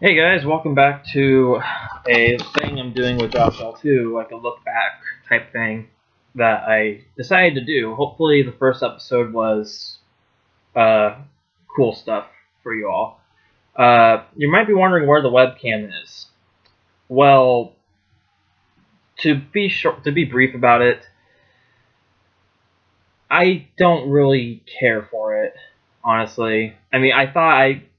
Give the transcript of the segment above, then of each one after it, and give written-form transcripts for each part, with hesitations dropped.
Hey guys, welcome back to a thing I'm doing with JoshL2, like a look back type thing that I decided to do. Hopefully the first episode was cool stuff for you all. You might be wondering where the webcam is. Well, to be brief about it, I don't really care for it, honestly. I mean,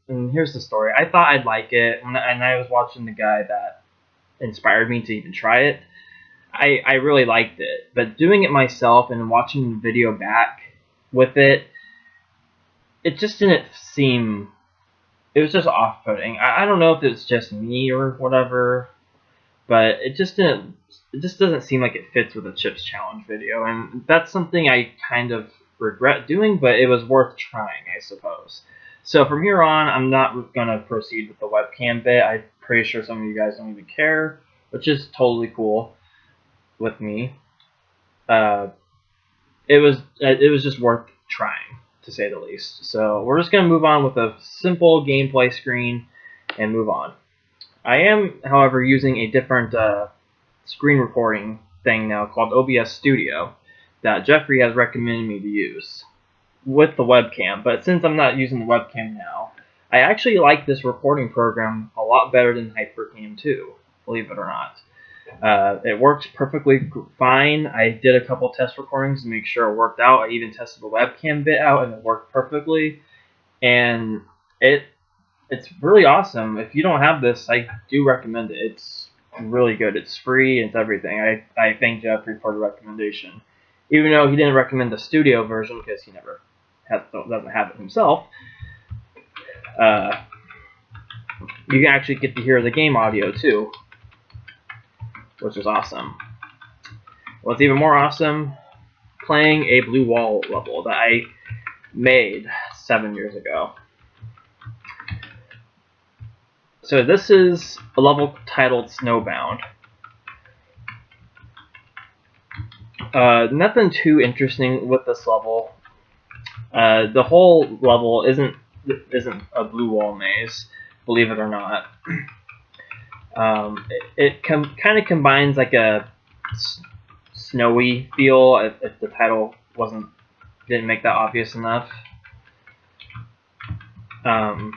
and here's the story. I thought I'd like it, and I was watching the guy that inspired me to even try it. I really liked it, but doing it myself and watching the video back with it, it just didn't seem. It was just off-putting. I don't know if it's just me or whatever, but it just didn't. It just doesn't seem like it fits with a Chips Challenge video, and that's something I kind of regret doing, but it was worth trying, I suppose. So from here on, I'm not gonna proceed with the webcam bit. I'm pretty sure some of you guys don't even care, which is totally cool with me. It was just worth trying, to say the least. So we're just gonna move on with a simple gameplay screen and move on. I am, however, using a different screen recording thing now called OBS Studio that Jeffrey has recommended me to use with the webcam. But since I'm not using the webcam now, I actually like this recording program a lot better than HyperCam 2, believe it or not. It works perfectly fine. I did a couple test recordings to make sure it worked out. I even tested the webcam bit out and it worked perfectly. And it's really awesome. If you don't have this, I do recommend it. It's really good. It's free. It's everything. I thank Jeffrey for the recommendation. Even though he didn't recommend the studio version because he never doesn't have it himself. You can actually get to hear the game audio too, which is awesome. What's even more awesome, playing a blue wall level that I made 7 years ago. So this is a level titled Snowbound. Nothing too interesting with this level. The whole level isn't a blue wall maze, believe it or not. It kind of combines like a snowy feel. If the title didn't make that obvious enough. And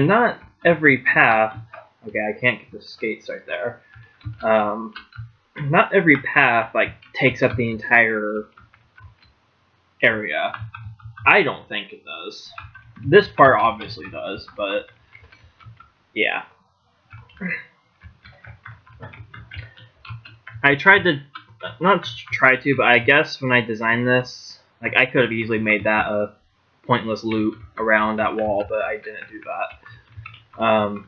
not every path. Okay, I can't get the skates right there. Not every path like takes up the entire area. I don't think it does. This part obviously does, but yeah. I tried to, not try to, but I guess when I designed this, like I could have easily made that a pointless loop around that wall, but I didn't do that.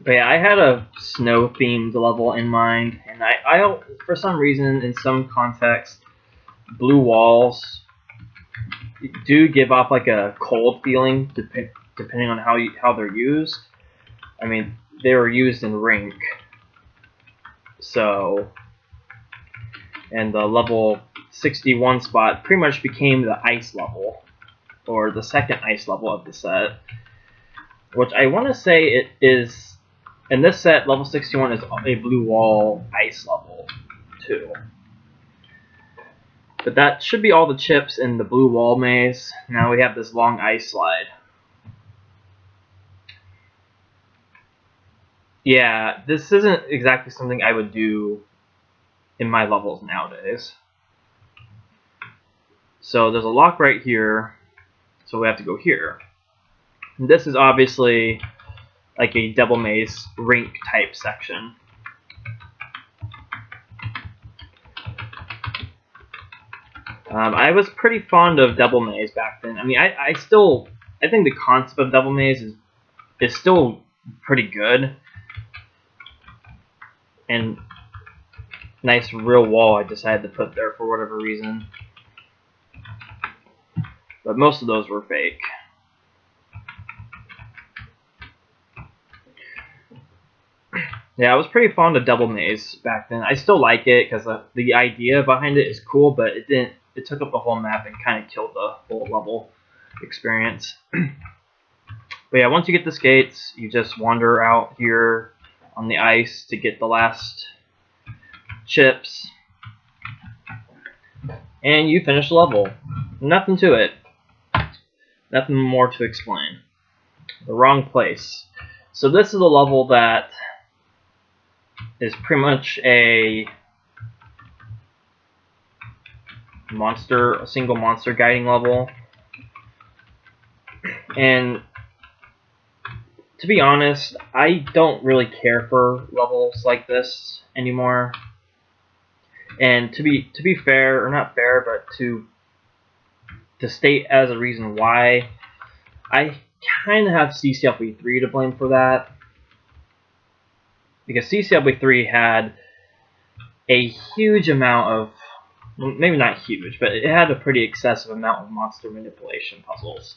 But yeah, I had a snow-themed level in mind, and I for some reason, in some context, blue walls do give off like a cold feeling, depending on how they're used. I mean, they were used in Rink, so, and the level 61 spot pretty much became the ice level, or the second ice level of the set, which I want to say it is. In this set, level 61 is a blue wall ice level, too. But that should be all the chips in the blue wall maze. Now we have this long ice slide. Yeah, this isn't exactly something I would do in my levels nowadays. So there's a lock right here, so we have to go here. And this is obviously like a double maze rink type section. I was pretty fond of double maze back then. I mean, I think the concept of double maze is still pretty good. And nice real wall I decided to put there for whatever reason. But most of those were fake. Yeah, I was pretty fond of double maze back then. I still like it because the idea behind it is cool, but it took up the whole map and kind of killed the whole level. experience. But yeah, once you get the skates, you just wander out here on the ice to get the last chips, and you finish the level. Nothing to it. Nothing more to explain. The wrong place. So this is a level that is pretty much a single monster guiding level. And to be honest, I don't really care for levels like this anymore. And to be fair, or not fair, but to state as a reason why, I kind of have CCLV3 to blame for that. Because CCLV3 had a huge amount of, maybe not huge, but it had a pretty excessive amount of monster manipulation puzzles.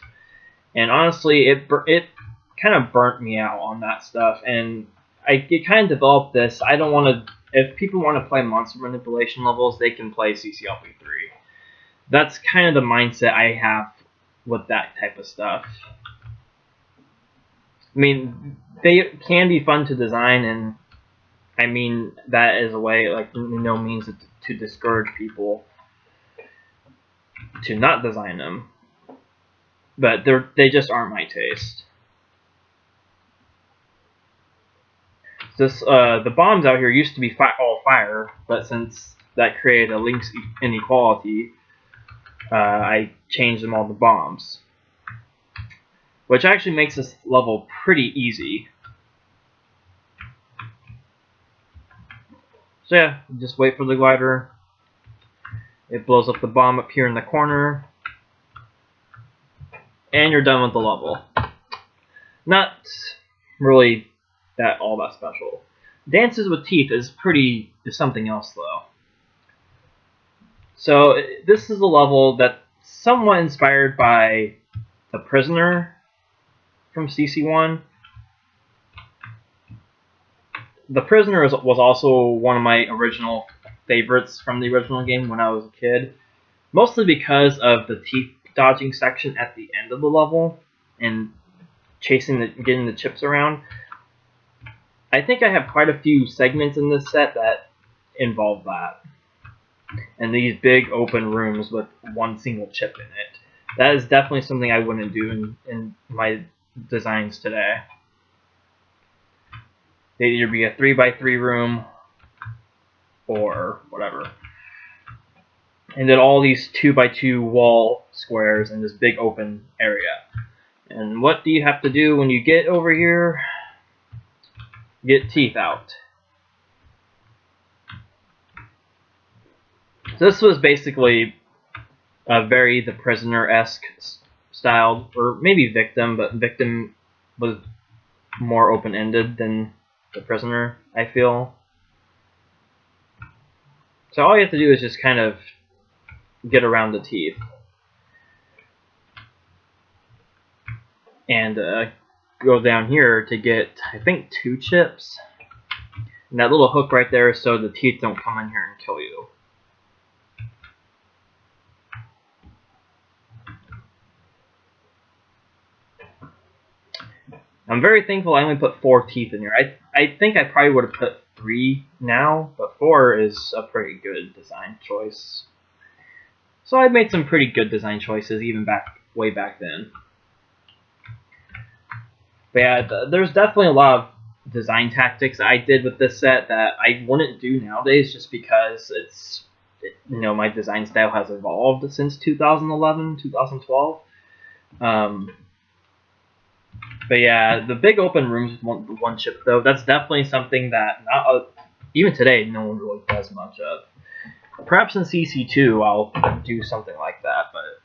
And honestly, it kind of burnt me out on that stuff, and it kind of developed this. I don't want to. If people want to play monster manipulation levels, they can play CCLV3. That's kind of the mindset I have with that type of stuff. I mean, they can be fun to design, and I mean that is a way, like, no means to discourage people to not design them. But they just aren't my taste. The bombs out here used to be all fire, but since that created a links inequality, I changed them all to bombs, which actually makes this level pretty easy. So yeah, just wait for the glider. It blows up the bomb up here in the corner, and you're done with the level. Not really all that special. Dances with Teeth is something else though. So this is a level that's somewhat inspired by The Prisoner from CC1. The Prisoner was also one of my original favorites from the original game when I was a kid, mostly because of the teeth dodging section at the end of the level and getting the chips around. I think I have quite a few segments in this set that involve that. And these big open rooms with one single chip in it. That is definitely something I wouldn't do in my designs today. They'd either be a 3x3 room or whatever. And then all these 2x2 wall squares in this big open area. And what do you have to do when you get over here? Get teeth out. So this was basically a very The Prisoner-esque style, or maybe Victim, but Victim was more open-ended than The Prisoner, I feel. So all you have to do is just kind of get around the teeth. And go down here to get, I think, 2 chips. And that little hook right there is so the teeth don't come in here and kill you. I'm very thankful I only put 4 teeth in here. I think I probably would have put 3 now, but 4 is a pretty good design choice. So I made some pretty good design choices even way back then. But yeah, there's definitely a lot of design tactics I did with this set that I wouldn't do nowadays, just because my design style has evolved since 2011, 2012. But yeah, the big open rooms with one chip though, that's definitely something that even today no one really does much of. Perhaps in CC2 I'll do something like that, but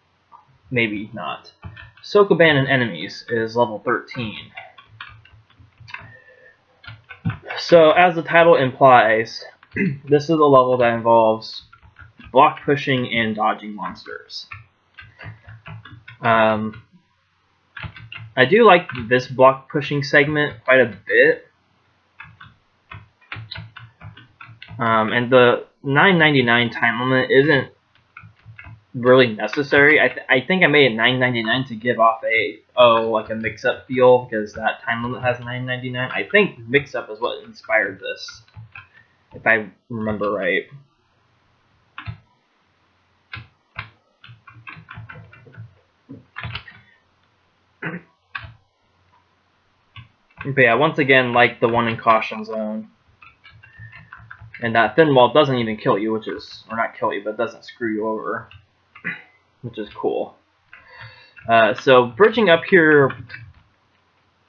maybe not. Sokoban and Enemies is level 13. So as the title implies, this is a level that involves block pushing and dodging monsters. I do like this block pushing segment quite a bit. And the $9.99 time limit isn't really necessary. I think I made it $9.99 to give off like a mix-up feel, because that time limit has $9.99. I think mix-up is what inspired this, if I remember right. But yeah, once again, like the one in Caution Zone. And that thin wall doesn't even kill you, or not kill you, but doesn't screw you over, which is cool. So bridging up here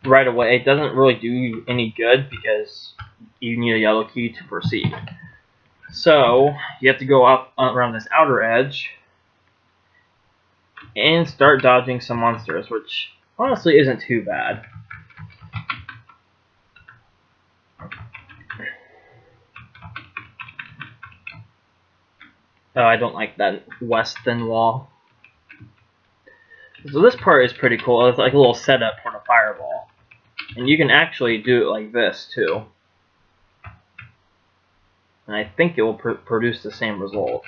right away doesn't really do you any good, because you need a yellow key to proceed. So you have to go up around this outer edge and start dodging some monsters, which honestly isn't too bad. Oh, I don't like that west thin wall. So this part is pretty cool. It's like a little setup for the fireball. And you can actually do it like this too. And I think it will produce the same result.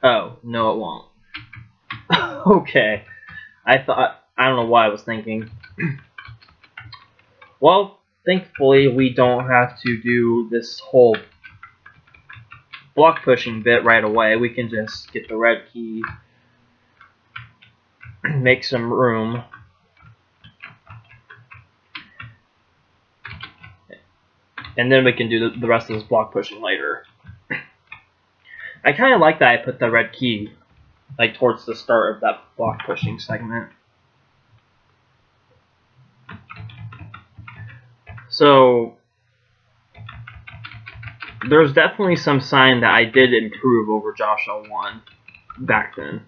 Oh, no it won't. Okay. I don't know what I was thinking. Well, thankfully we don't have to do this whole block pushing bit right away. We can just get the red key, make some room, and then we can do the rest of this block pushing later. I kind of like that I put the red key like towards the start of that block pushing segment. So there's definitely some sign that I did improve over JoshL1 back then.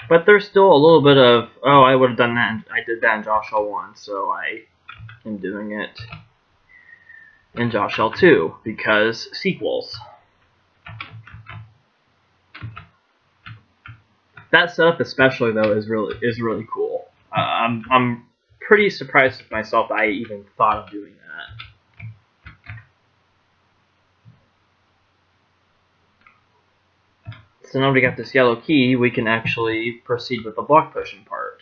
But there's still a little bit of, oh, I would have done that, I did that in JoshL1, so I am doing it in JoshL2, because sequels. That setup especially, though, is really cool. I'm pretty surprised with myself that I even thought of doing that. So now we got this yellow key, we can actually proceed with the block pushing part.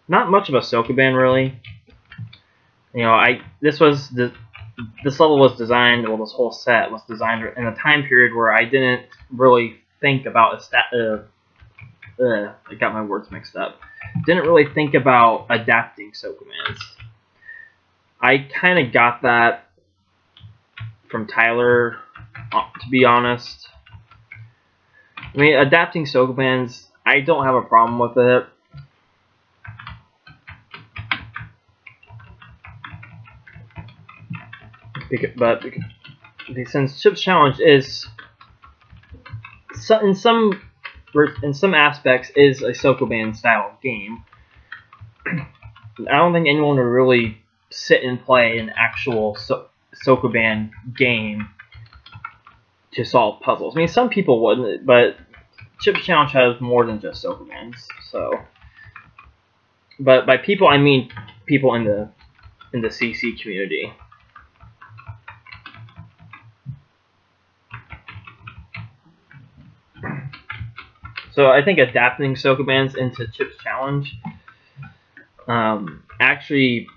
Not much of a Sokoban, really. You know, this level was designed, well, this whole set was designed in a time period where I didn't really think about I got my words mixed up. Didn't really think about adapting Sokobans. I kind of got that from Tyler, to be honest. I mean, adapting Sokobans, I don't have a problem with it. But since Chip's Challenge is in some aspects is a Sokoban style game, I don't think anyone would really sit and play an actual Sokoban game to solve puzzles. I mean, some people wouldn't, but Chip's Challenge has more than just Sokobans. So, but by people I mean people in the CC community. So I think adapting Sokobans into Chip's Challenge actually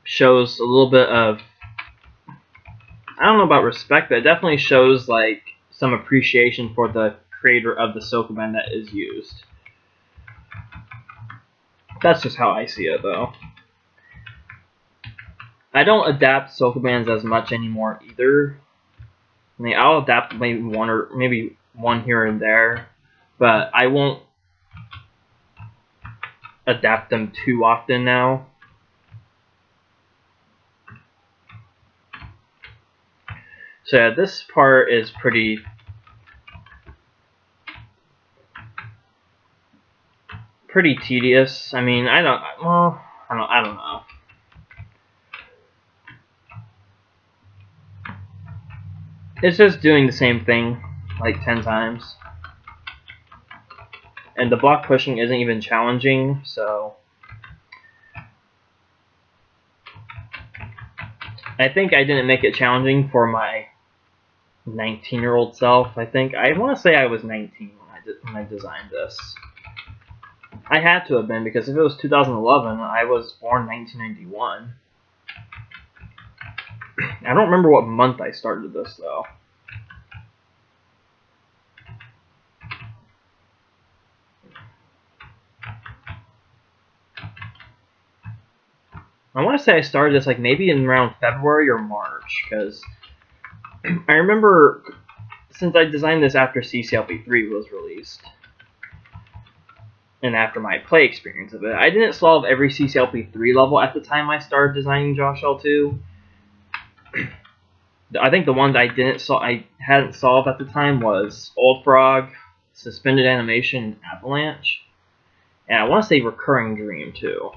shows a little bit of, I don't know about respect, but it definitely shows like some appreciation for the creator of the Sokoban that is used. That's just how I see it, though. I don't adapt Sokobans as much anymore either. I mean, I'll adapt maybe one here and there, but I won't adapt them too often now. So yeah, this part is pretty tedious. I mean, I don't know. It's just doing the same thing like 10 times. And the block pushing isn't even challenging, so I think I didn't make it challenging for my 19-year-old self. I want to say I was 19 when I designed this. I had to have been, because if it was 2011, I was born 1991. I don't remember what month I started this, though. I want to say I started this like maybe in around February or March, because I remember, since I designed this after CCLP3 was released, and after my play experience of it, I didn't solve every CCLP3 level at the time I started designing JoshL2. I think the ones I hadn't solved at the time was Old Frog, Suspended Animation, and Avalanche, and I want to say Recurring Dream too.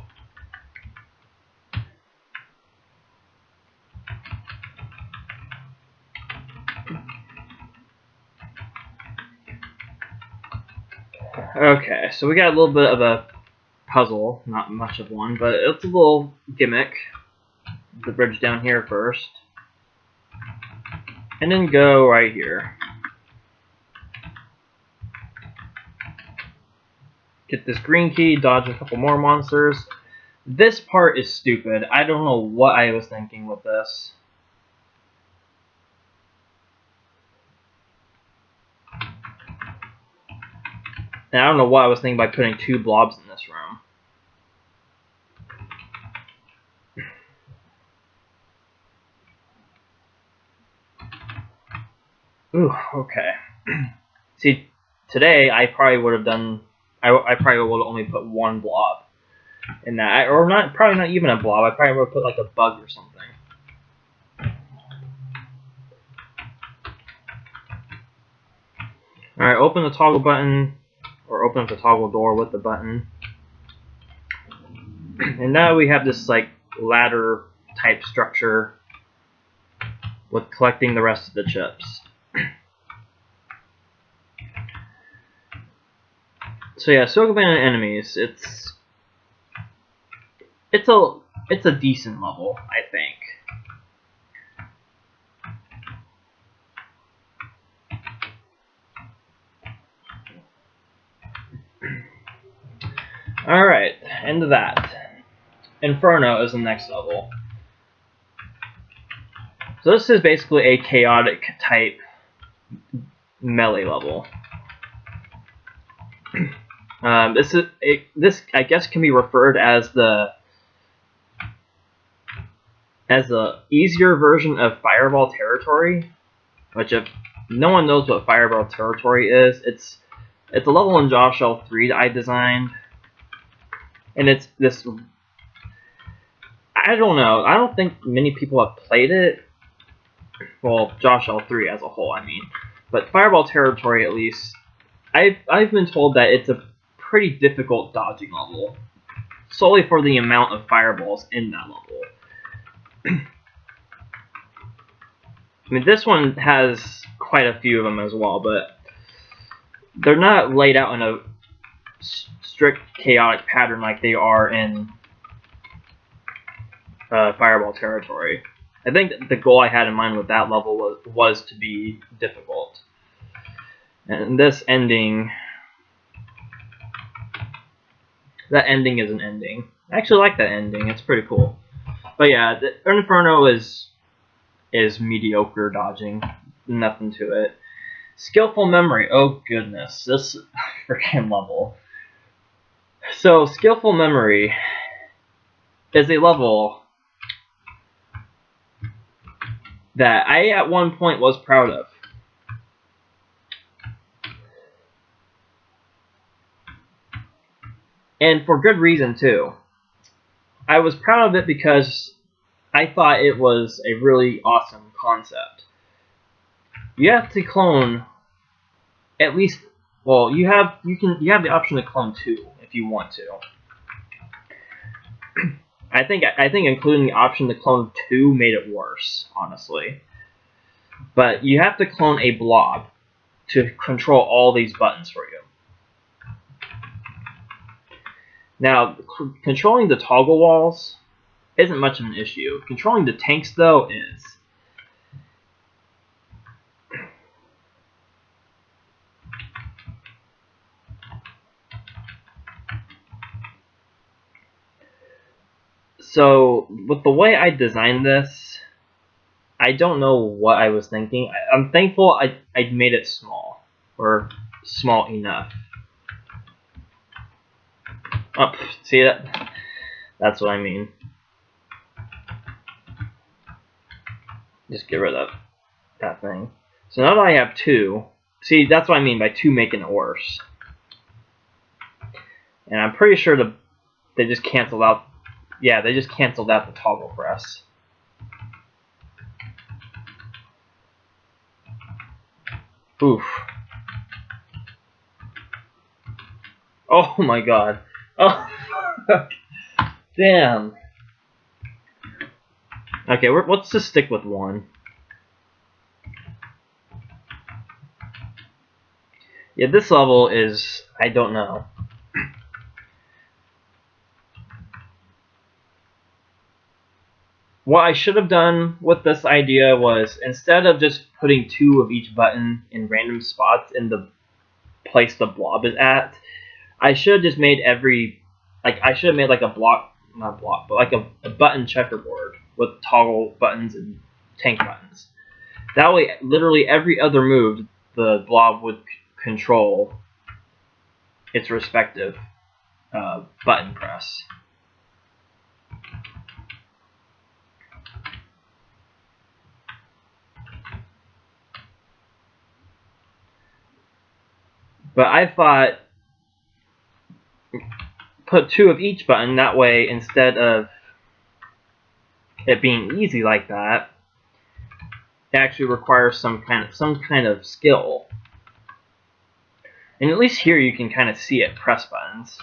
Okay, so we got a little bit of a puzzle, not much of one, but it's a little gimmick. The bridge down here first, and then go right here. Get this green key, dodge a couple more monsters. This part is stupid. I don't know what I was thinking with this. And I don't know what I was thinking by putting 2 blobs in this room. Ooh, okay. See, today I probably would have done. I probably would have only put 1 blob in that, or not. Probably not even a blob. I probably would have put like a bug or something. All right, open the toggle button, or open up the toggle door with the button, and now we have this like ladder type structure with collecting the rest of the chips. So yeah, Sokoban and Enemies. It's a decent level, I think. All right, end of that. Inferno is the next level. So this is basically a chaotic type melee level. This I guess can be referred as the easier version of Fireball Territory, which if no one knows what Fireball Territory is, it's a level in JoshL3 that I designed, and it's this. I don't know. I don't think many people have played it. Well, JoshL3 as a whole, I mean, but Fireball Territory at least. I've been told that it's a pretty difficult dodging level, solely for the amount of fireballs in that level. I mean, this one has quite a few of them as well, but they're not laid out in a strict chaotic pattern like they are in Fireball Territory. I think the goal I had in mind with that level was to be difficult. And this ending, that ending is an ending. I actually like that ending. It's pretty cool. But yeah, the Inferno is mediocre dodging. Nothing to it. Skillful Memory. Oh goodness, this freaking level. So Skillful Memory is a level that I at one point was proud of. And for good reason too. I was proud of it because I thought it was a really awesome concept. You have to clone at least, well, you have the option to clone 2 if you want to. I think including the option to clone 2 made it worse, honestly. But you have to clone a blob to control all these buttons for you. Now, controlling the toggle walls isn't much of an issue. Controlling the tanks, though, is. So, with the way I designed this, I don't know what I was thinking. I'm thankful I made it small, or small enough. Oh, see that? That's what I mean. Just get rid of that thing. So now that I have 2, see, that's what I mean by 2 making it worse. And I'm pretty sure they just canceled out. Yeah, they just canceled out the toggle press. Oof. Oh my god. Oh, damn. Okay, let's just stick with 1. Yeah, this level is, I don't know. What I should have done with this idea was, instead of just putting 2 of each button in random spots in the place the blob is at, I should have just made I should have made like a not block, but like a button checkerboard with toggle buttons and tank buttons. That way, literally every other move, the blob would control its respective button press. But I thought, put 2 of each button, that way instead of it being easy like that, it actually requires some kind of skill. And at least here you can kind of see it press buttons.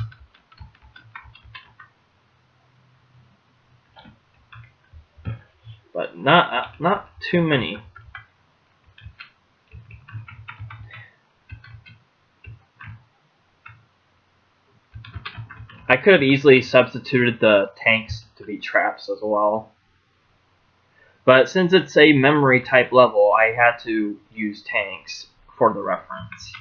But not too many. I could have easily substituted the tanks to be traps as well. But since it's a memory type level, I had to use tanks for the reference.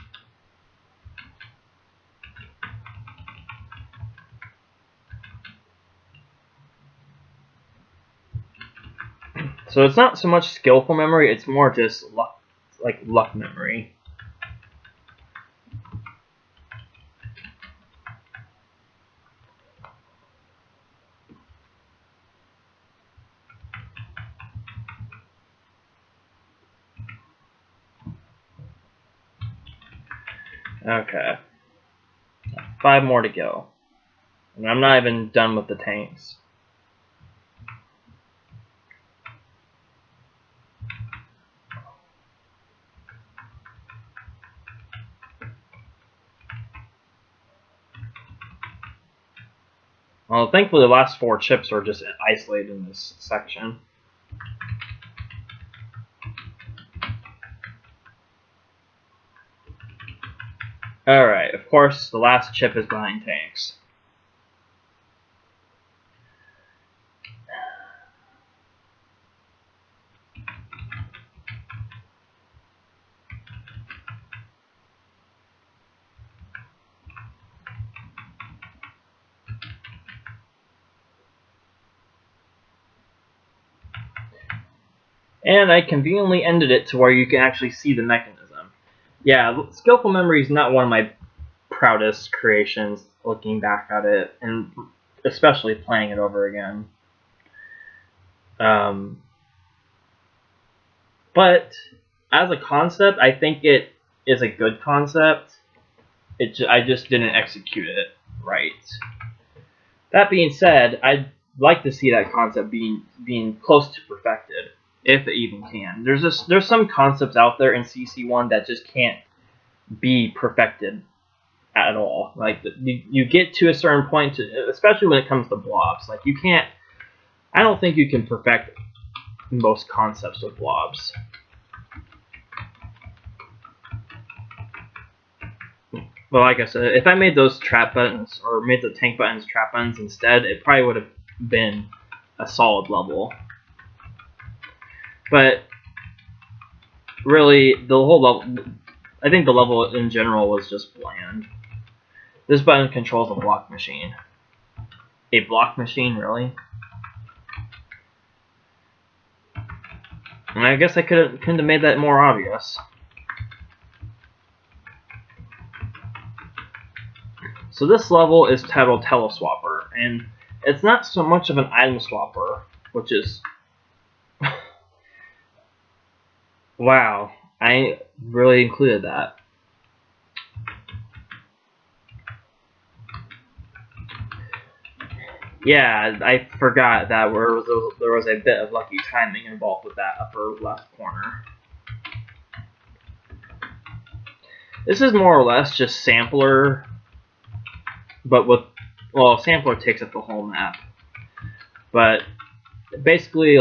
So it's not so much skillful memory, it's more just luck memory. Okay. 5 more to go. And I'm not even done with the tanks. Well, thankfully the last 4 chips are just isolated in this section. Alright, of course, the last chip is behind tanks. And I conveniently ended it to where you can actually see the mechanism. Yeah, Skillful Memory is not one of my proudest creations looking back at it, and especially playing it over again. But as a concept, I think it is a good concept. I just didn't execute it right. That being said, I'd like to see that concept being close to perfected, if it even can. There's some concepts out there in CC1 that just can't be perfected at all. Like you get to a certain point, especially when it comes to blobs. Like you can't. I don't think you can perfect most concepts with blobs. But like I said, if I made those trap buttons or made the tank buttons trap buttons instead, it probably would have been a solid level. But really, the whole level, I think the level in general was just bland. This button controls a block machine. A block machine, really? And I guess I couldn't have made that more obvious. So this level is titled Tele-Swapper, and it's not so much of an item swapper, which is... wow, I really included that. Yeah, I forgot that there was a bit of lucky timing involved with that upper left corner. This is more or less just sampler, but with, well, sampler takes up the whole map. But basically,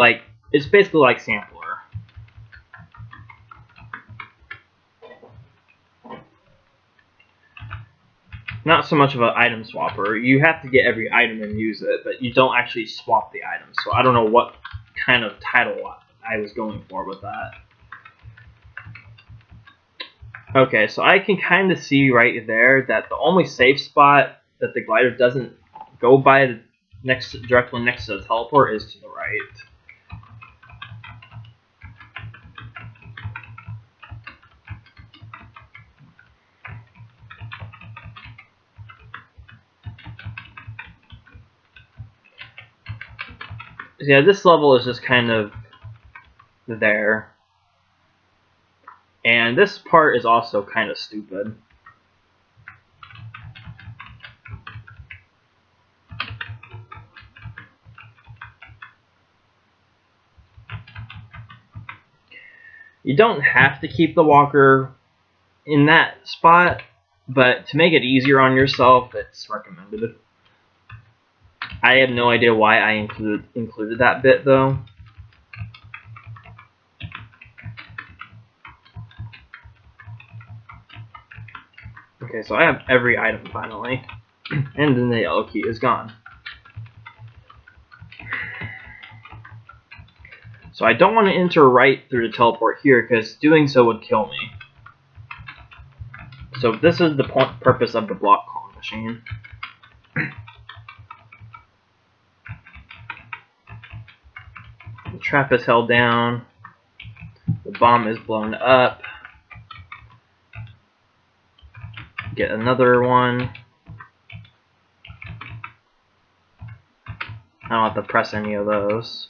it's basically like sampler. Not so much of an item swapper. You have to get every item and use it, but you don't actually swap the items. So I don't know what kind of title I was going for with that. Okay, so I can kind of see right there that the only safe spot that the glider doesn't go by directly next to the teleport is to the right. Yeah, this level is just kind of there. And this part is also kind of stupid. You don't have to keep the walker in that spot, but to make it easier on yourself, it's recommended. I have no idea why I included that bit, though. Okay, so I have every item finally, and then the yellow key is gone. So I don't want to enter right through the teleport here, because doing so would kill me. So this is the purpose of the block clone machine. The trap is held down. The bomb is blown up. Get another one. I don't have to press any of those.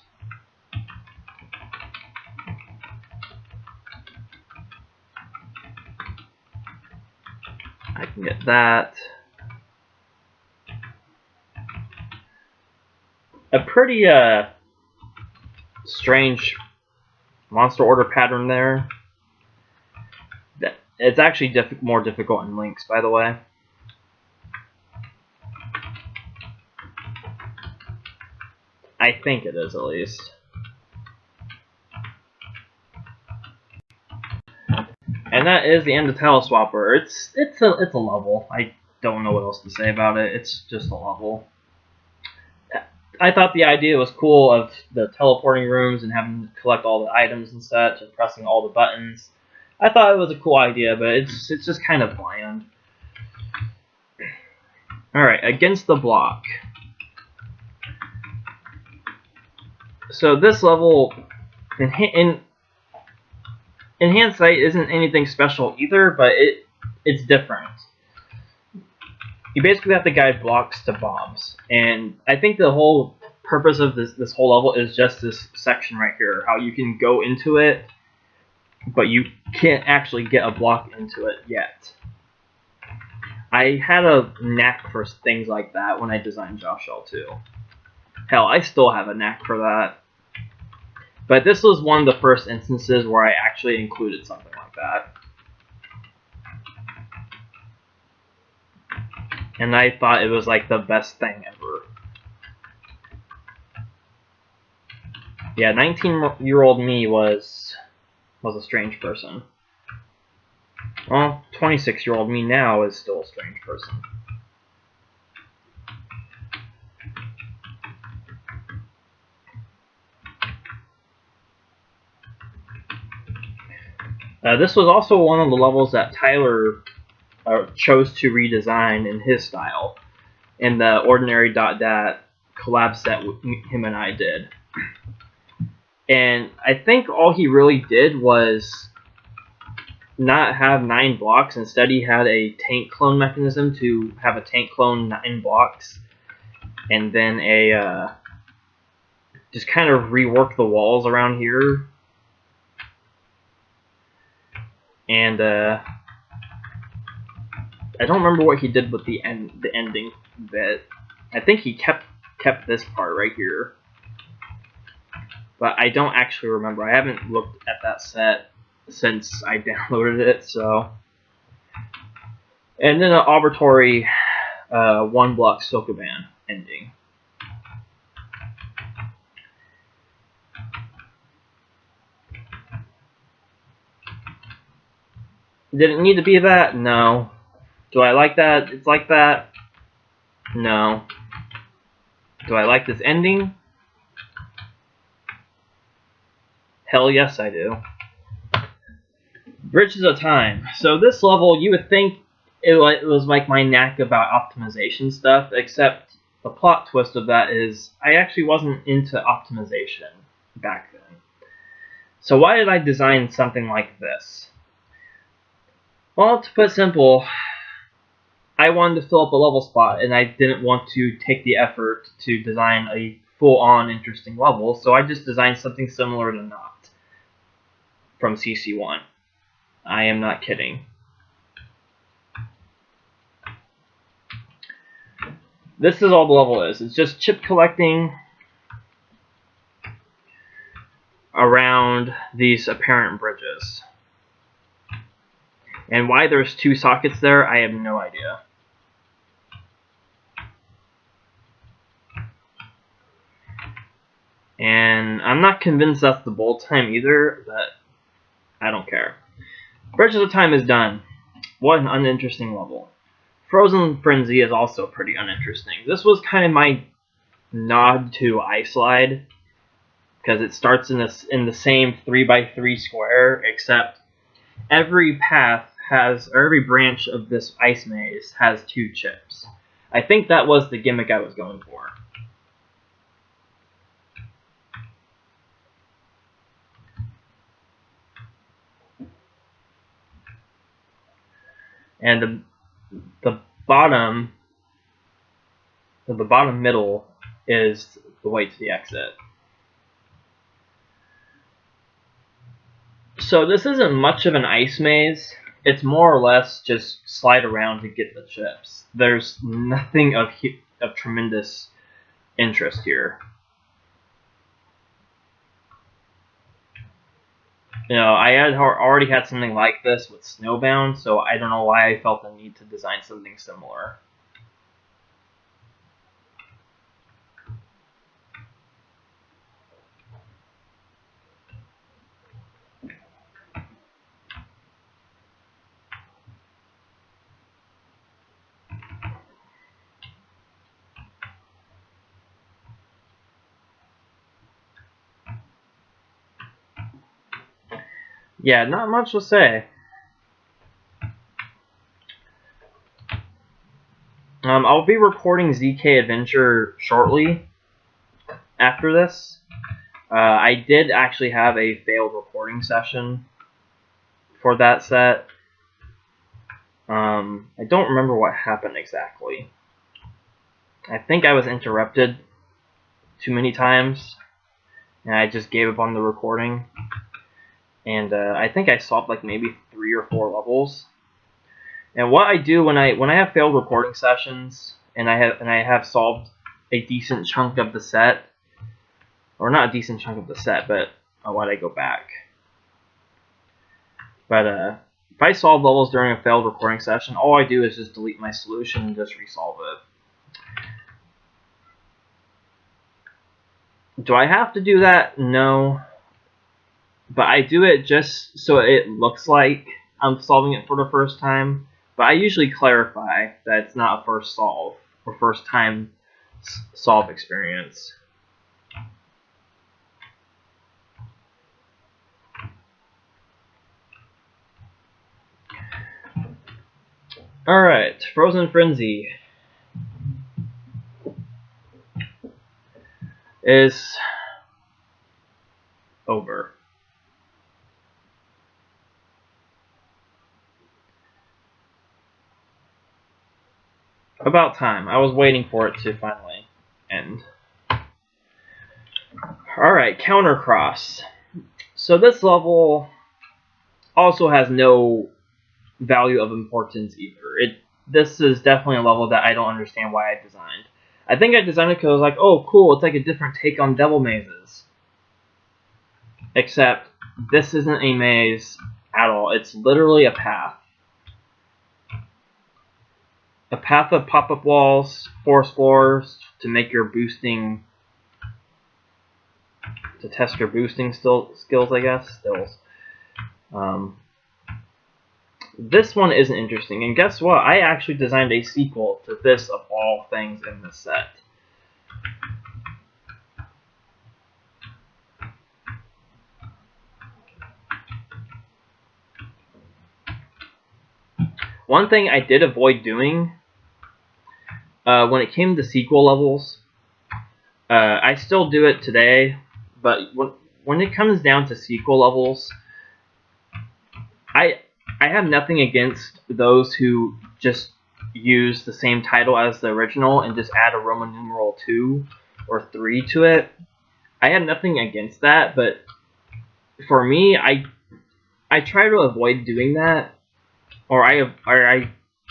I can get that. A pretty strange monster order pattern there. It's actually more difficult in Lynx, by the way. I think it is, at least. And that is the end of Tele-Swapper. It's a level. I don't know what else to say about it. It's just a level. I thought the idea was cool of the teleporting rooms and having to collect all the items and such and pressing all the buttons. I thought it was a cool idea, but it's just kind of bland. Alright, against the block. So this level, in hindsight, isn't anything special either, but it's different. You basically have to guide blocks to bombs, and I think the whole purpose of this whole level is just this section right here, how you can go into it, but you can't actually get a block into it yet. I had a knack for things like that when I designed JoshL2. Hell, I still have a knack for that. But this was one of the first instances where I actually included something like that. And I thought it was like the best thing ever. Yeah, 19-year-old me was a strange person. Well, 26-year-old me now is still a strange person. This was also one of the levels that Tyler chose to redesign in his style in the Ordinary Dat collab set him and I did. And I think all he really did was not have 9 blocks. Instead, he had a tank clone mechanism to have a tank clone 9 blocks, and then just kind of rework the walls around here. And I don't remember what he did with the ending bit. I think he kept this part right here, but I don't actually remember. I haven't looked at that set since I downloaded it. So, and then an arbitrary 1 block Sokoban ending. Did it need to be that? No. Do I like that? It's like that? No. Do I like this ending? Hell yes, I do. Bridges of Time. So this level, you would think it was like my knack about optimization stuff, except the plot twist of that is I actually wasn't into optimization back then. So why did I design something like this? Well, to put it simple, I wanted to fill up a level spot, and I didn't want to take the effort to design a full-on interesting level, so I just designed something similar to Not from CC1. I am not kidding. This is all the level is. It's just chip collecting around these apparent bridges. And why there's 2 sockets there, I have no idea. And I'm not convinced that's the bolt time either, but I don't care. Bridges of Time is done. What an uninteresting level. Frozen Frenzy is also pretty uninteresting. This was kind of my nod to Ice Slide, because it starts in the same 3x3 square, except every path has, or every branch of this ice maze has 2 chips. I think that was the gimmick I was going for. And the bottom middle is the way to the exit. So this isn't much of an ice maze. It's more or less just slide around to get the chips. There's nothing of tremendous interest here. You know, I had already had something like this with Snowbound, so I don't know why I felt the need to design something similar. Yeah, not much to say. I'll be recording ZK Adventure shortly after this. I did actually have a failed recording session for that set. I don't remember what happened exactly. I think I was interrupted too many times, and I just gave up on the recording. And I think I solved like maybe 3 or 4 levels. And what I do when I have failed recording sessions and I have solved a decent chunk of the set, or not a decent chunk of the set, but why did I go back? But if I solve levels during a failed recording session, all I do is just delete my solution and just resolve it. Do I have to do that? No. But I do it just so it looks like I'm solving it for the first time. But I usually clarify that it's not a first solve or first time solve experience. Alright, Frozen Frenzy is over. About time. I was waiting for it to finally end. Alright, Countercross. So this level also has no value of importance either. This is definitely a level that I don't understand why I designed. I think I designed it because I was like, oh cool, it's like a different take on Devil Mazes. Except this isn't a maze at all. It's literally a path. A path of pop-up walls, force floors to make your boosting, to test your boosting skills, I guess. This one isn't interesting, and guess what? I actually designed a sequel to this of all things in this set. One thing I did avoid doing when it came to sequel levels, I still do it today, but when it comes down to sequel levels, I have nothing against those who just use the same title as the original and just add a Roman numeral 2 or 3 to it. I have nothing against that, but for me, I try to avoid doing that, or I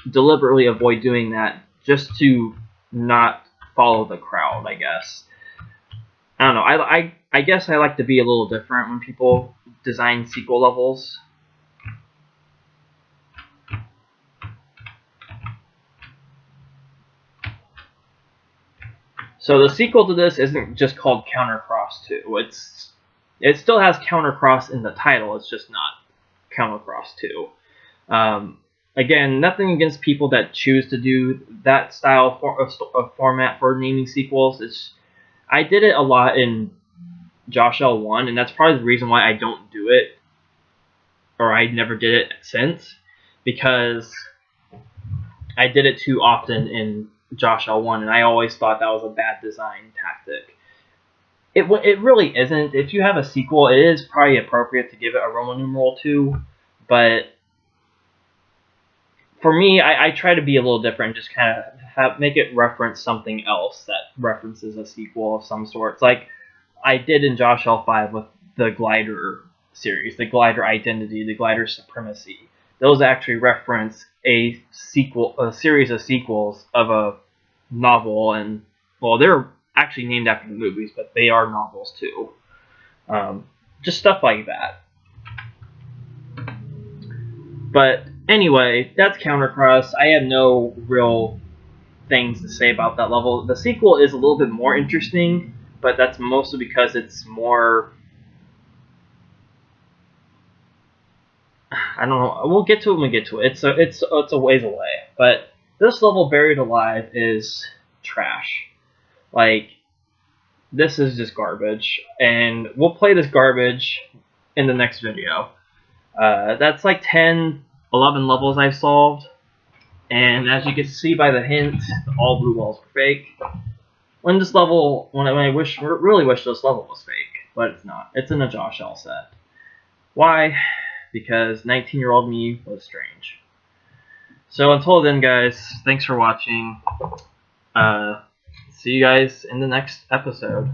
deliberately avoid doing that just to not follow the crowd, I guess. I don't know. I guess I like to be a little different when people design sequel levels. So the sequel to this isn't just called Countercross 2. It still has Countercross in the title. It's just not Countercross 2. Again, nothing against people that choose to do that style of format for naming sequels. I did it a lot in JoshL1, and that's probably the reason why I don't do it, or I never did it since, because I did it too often in JoshL1, and I always thought that was a bad design tactic. It really isn't. If you have a sequel, it is probably appropriate to give it a Roman numeral 2, but for me, I try to be a little different, just kind of make it reference something else that references a sequel of some sort. Like I did in JoshL5 with the Glider series, the Glider Identity, the Glider Supremacy. Those actually reference a series of sequels of a novel, and well, they're actually named after the movies, but they are novels too. Just stuff like that. But anyway, that's Countercross. I have no real things to say about that level. The sequel is a little bit more interesting, but that's mostly because it's more, I don't know. We'll get to it when we get to it. It's a ways away. But this level, Buried Alive, is trash. Like, this is just garbage, and we'll play this garbage in the next video. That's like 10, 11 levels I've solved, and as you can see by the hint, all blue walls are fake. When I really wish this level was fake, but it's not. It's in a JoshL set. Why? Because 19-year-old me was strange. So until then, guys, thanks for watching. See you guys in the next episode.